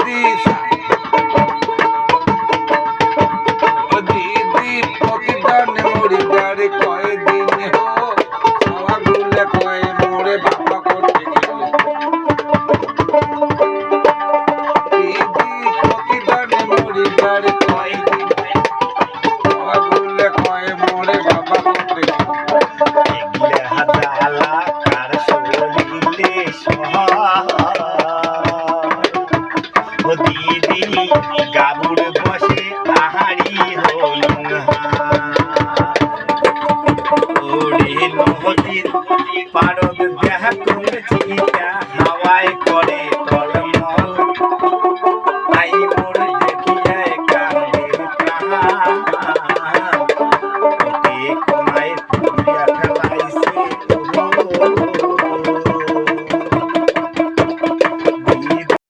দিদি ও দিদি প্রতিদানে মরি গাড়ি কয়দিন হো সবা গুলে কয় মোরে বাবা করতে গেলে দিদি প্রতিদানে মরি গাড়ি কয়দিন সবা গুলে কয় মোরে বাবা করতে গেলে হাজালা কার শরীরে ও দিদি গাবুর বসে আহারি হল ওরে নদীর পার